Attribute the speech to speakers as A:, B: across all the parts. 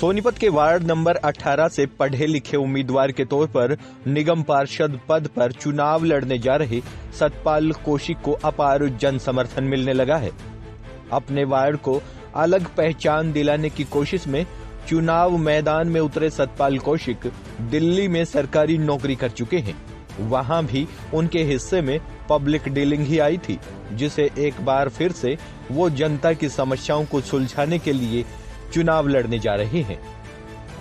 A: सोनीपत के ward number 18 से पढ़े लिखे उम्मीदवार के तौर पर निगम पार्षद पद पर चुनाव लड़ने जा रहे सतपाल कौशिक को अपार जन समर्थन मिलने लगा है। अपने वार्ड को अलग पहचान दिलाने की कोशिश में चुनाव मैदान में उतरे सतपाल कौशिक दिल्ली में सरकारी नौकरी कर चुके हैं। वहां भी उनके हिस्से में पब्लिक डीलिंग ही आई थी, जिसे एक बार फिर से वो जनता की समस्याओं को सुलझाने के लिए चुनाव लड़ने जा रहे हैं।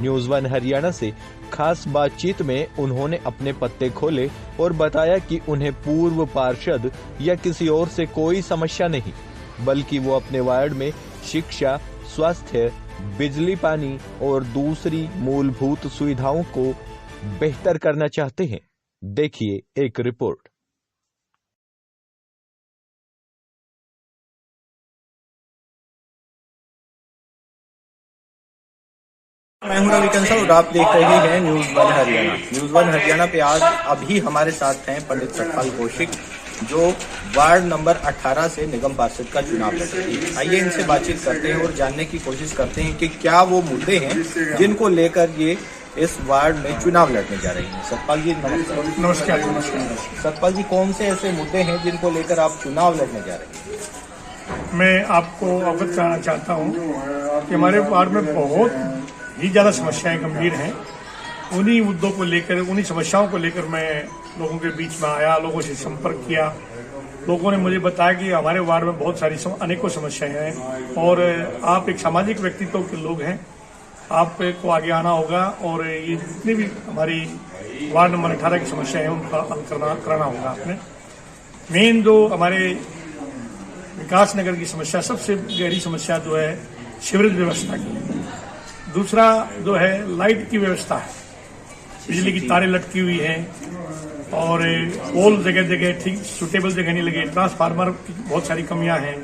A: न्यूज़ 1 हरियाणा से खास बातचीत में उन्होंने अपने पत्ते खोले और बताया कि उन्हें पूर्व पार्षद या किसी और से कोई समस्या नहीं, बल्कि वो अपने वार्ड में शिक्षा, स्वास्थ्य, बिजली, पानी और दूसरी मूलभूत सुविधाओं को बेहतर करना चाहते हैं। देखिए एक रिपोर्ट।
B: मैं हूं रवि कंसल और आप देख रहे हैं न्यूज़ 1 हरियाणा। न्यूज़ 1 हरियाणा पे आज अभी हमारे साथ हैं पंडित सतपाल कौशिक, जो वार्ड नंबर 18 से निगम पार्षद का चुनाव लड़ रही है। आइए इनसे बातचीत करते हैं और जानने की कोशिश करते हैं कि क्या वो मुद्दे हैं जिनको लेकर ये इस वार्ड में चुनाव लड़ने जा रही हैं। सतपाल जी
C: नमस्कार।
B: सतपाल जी, कौन से ऐसे मुद्दे हैं जिनको लेकर आप चुनाव लड़ने जा रहे हैं?
C: मैं आपको अवगत कराना चाहता हूँ कि हमारे वार्ड में बहुत ही ज़्यादा समस्याएं गंभीर हैं। उन्हीं मुद्दों को लेकर, उन्हीं समस्याओं को लेकर मैं लोगों के बीच में आया, लोगों से संपर्क किया। लोगों ने मुझे बताया कि हमारे वार्ड में बहुत सारी अनेकों समस्याएं हैं और आप एक सामाजिक व्यक्तित्व के लोग हैं, आपको आगे आना होगा और ये जितनी भी हमारी वार्ड नंबर 18 की समस्या है उनका हल कराना होगा आपने। मेन जो हमारे विकास नगर की समस्या, सबसे गहरी समस्या जो है सीवरेज व्यवस्था की। दूसरा जो है लाइट की व्यवस्था है, बिजली की तारें लटकी हुई हैं और पोल जगह जगह ठीक सुटेबल जगह नहीं लगे, ट्रांसफार्मर की बहुत सारी कमियां हैं,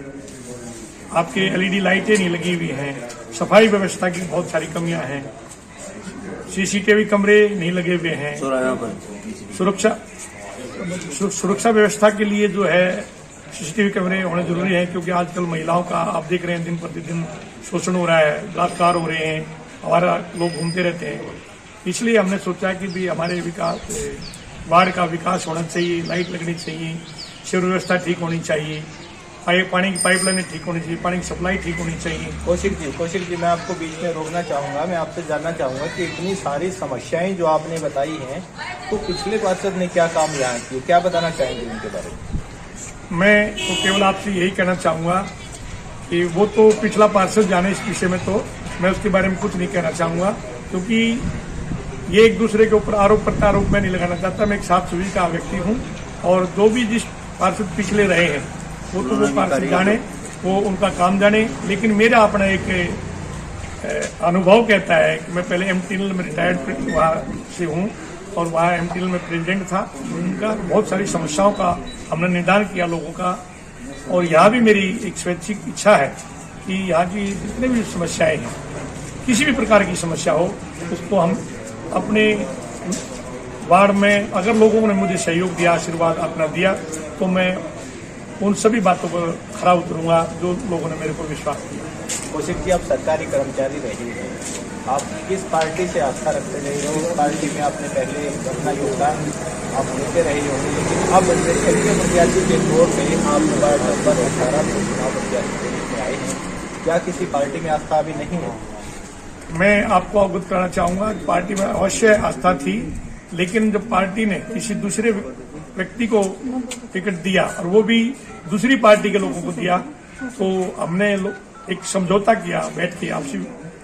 C: आपके एलईडी लाइटें नहीं लगी हुई हैं, सफाई व्यवस्था की बहुत सारी कमियां हैं, सीसीटीवी कैमरे नहीं लगे हुए हैं, सुरक्षा व्यवस्था के लिए जो है सीसीटीवी कैमरे होने जरूरी है, क्योंकि आजकल महिलाओं का आप देख रहे हैं दिन प्रतिदिन शोषण हो रहा है, बलात्कार हो रहे हैं, हमारा लोग घूमते रहते हैं। इसलिए हमने सोचा कि भी हमारे वार्ड का विकास होना चाहिए, लाइट लगनी चाहिए, सीवर व्यवस्था ठीक होनी चाहिए, पानी की पाइपलाइनें ठीक होनी चाहिए, पानी की सप्लाई ठीक होनी चाहिए।
B: कौशिक जी, मैं आपको बीच में रोकना चाहूंगा। मैं आपसे जानना चाहूंगा कि इतनी सारी समस्याएं जो आपने बताई हैं, तो पिछले पार्षद ने क्या काम यहाँ किए, क्या बताना चाहेंगे उनके बारे में?
C: मैं तो केवल आपसे यही कहना चाहूंगा कि वो तो पिछला पार्षद जाने इस विषय में, तो मैं उसके बारे में कुछ नहीं कहना चाहूंगा, क्योंकि ये एक दूसरे के ऊपर आरोप प्रत्यारोप मैं नहीं लगाना चाहता। मैं एक साफ सुथरी का व्यक्ति हूं और जो भी जिस पार्षद पिछले रहे हैं वो तो वो पार्षद जाने, वो उनका काम जाने। लेकिन मेरा अपना एक अनुभव कहता है कि मैं पहले एमटीएनएल में रिटायर्ड वहाँ से हूँ और वहाँ एमटीएनएल में प्रेसिडेंट था। उनका बहुत सारी समस्याओं का हमने निदान किया लोगों का, और यहाँ भी मेरी एक स्वैच्छिक इच्छा है कि यहाँ की जितने भी समस्याएं हैं, किसी भी प्रकार की समस्या हो, उसको हम अपने वार्ड में, अगर लोगों ने मुझे सहयोग दिया, आशीर्वाद अपना दिया, तो मैं उन सभी बातों पर खरा उतरूंगा जो लोगों ने मेरे को विश्वास दिया।
B: कौशिक जी, आप सरकारी कर्मचारी रहे हैं, आप किस पार्टी से आस्था रखते रहे हो? उस पार्टी में आपने पहले अपना योगदान आप देते रहे होंगे, लेकिन अब क्षेत्रीय प्रत्याशी के तौर पर आप वार्ड नंबर 18 में चुनाव प्रत्याशी के रूप में आए हैं, क्या किसी पार्टी में आस्था अभी नहीं है?
C: मैं आपको अवगत कराना चाहूंगा, पार्टी में अवश्य आस्था थी, लेकिन जब पार्टी ने किसी दूसरे व्यक्ति को टिकट दिया और वो भी दूसरी पार्टी के लोगों को दिया, तो हमने एक समझौता किया, बैठ के आपसी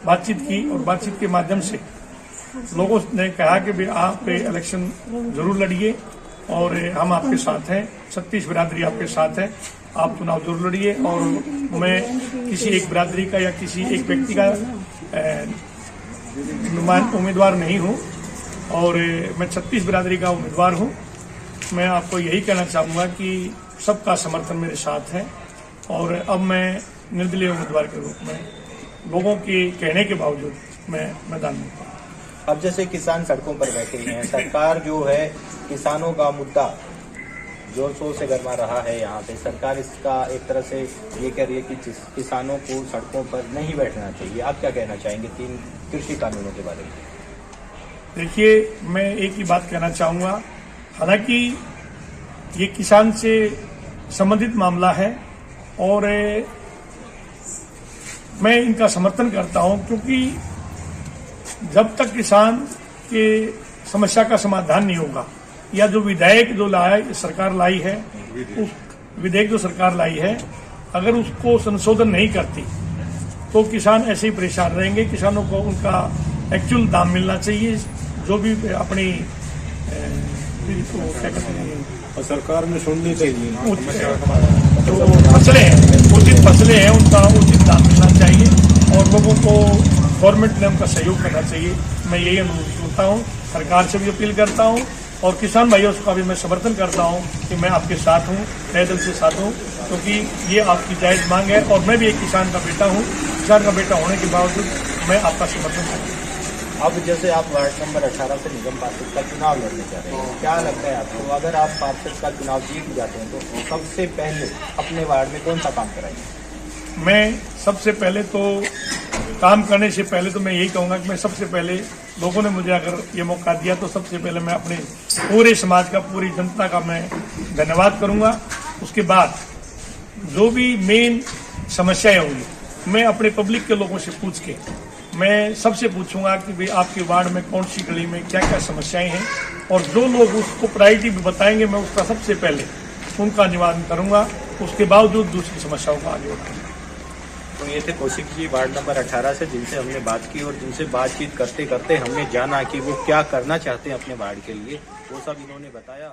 C: बातचीत की और बातचीत के माध्यम से लोगों ने कहा कि भाई आप इलेक्शन जरूर लड़िए और हम आपके साथ हैं, 36 बिरादरी आपके साथ है, आप चुनाव जरूर लड़िए। और मैं किसी एक बिरादरी का या किसी एक व्यक्ति का उम्मीदवार नहीं हूं और मैं 36 बिरादरी का उम्मीदवार हूं। मैं आपको यही कहना चाहूंगा कि सबका समर्थन मेरे साथ है और अब मैं निर्दलीय उम्मीदवार के रूप में लोगों के कहने के बावजूद मैं मैदान में हूं।
B: अब जैसे किसान सड़कों पर बैठे हैं, सरकार जो है किसानों का मुद्दा जोर शोर से गरमा रहा है यहाँ पे। सरकार इसका एक तरह से ये कह रही है कि किसानों को सड़कों पर नहीं बैठना चाहिए। आप क्या कहना चाहेंगे 3 कृषि कानूनों के बारे में?
C: देखिए, मैं एक ही बात कहना चाहूंगा, हालांकि ये किसान से संबंधित मामला है और मैं इनका समर्थन करता हूं, क्योंकि जब तक किसान के समस्या का समाधान नहीं होगा या जो विधेयक जो सरकार लाई है, उस विधेयक जो सरकार लाई है, अगर उसको संशोधन नहीं करती तो किसान ऐसे ही परेशान रहेंगे। किसानों को उनका एक्चुअल दाम मिलना चाहिए, जो भी अपनी क्या कहते हैं,
D: और सरकार में सुननी चाहिए।
C: जो फसलें हैं, उचित फसलें हैं, उनका उचित दाम मिलना चाहिए और लोगों को गवर्नमेंट ने उनका सहयोग करना चाहिए। मैं यही अनुरोध करता हूँ, सरकार से भी अपील करता हूँ और किसान भाइयों का भी मैं समर्थन करता हूँ कि मैं आपके साथ हूँ, तहे दिल से साथ हूँ, क्योंकि ये आपकी जायज मांग है और मैं भी एक किसान का बेटा हूँ। किसान का बेटा होने के बावजूद मैं आपका समर्थन करता हूँ।
B: अब जैसे आप वार्ड नंबर 18 से निगम पार्षद का चुनाव लड़ने जा रहे हैं, क्या लगता है आपको, अगर आप पार्षद का चुनाव जीत जाते हैं तो सबसे पहले अपने वार्ड में कौन सा काम कराएंगे?
C: मैं सबसे पहले तो काम करने से पहले तो मैं यही कहूंगा कि मैं सबसे पहले, लोगों ने मुझे अगर ये मौका दिया तो सबसे पहले मैं अपने पूरे समाज का, पूरी जनता का मैं धन्यवाद करूंगा। उसके बाद जो भी मेन समस्याएं होंगी मैं अपने पब्लिक के लोगों से पूछ के मैं सबसे पूछूंगा कि भाई आपके वार्ड में कौन सी गली में क्या क्या समस्याएं हैं, और जो लोग उसको प्रायोरिटी भी बताएंगे मैं उसका सबसे पहले उनका निवारण करूंगा। उसके बावजूद दूसरी समस्याओं को आगे बढ़ाऊंगा।
B: तो ये थे कौशिक जी वार्ड नंबर 18 से, जिनसे हमने बात की और जिनसे बातचीत करते करते हमने जाना कि वो क्या करना चाहते हैं अपने वार्ड के लिए, वो सब इन्होंने बताया।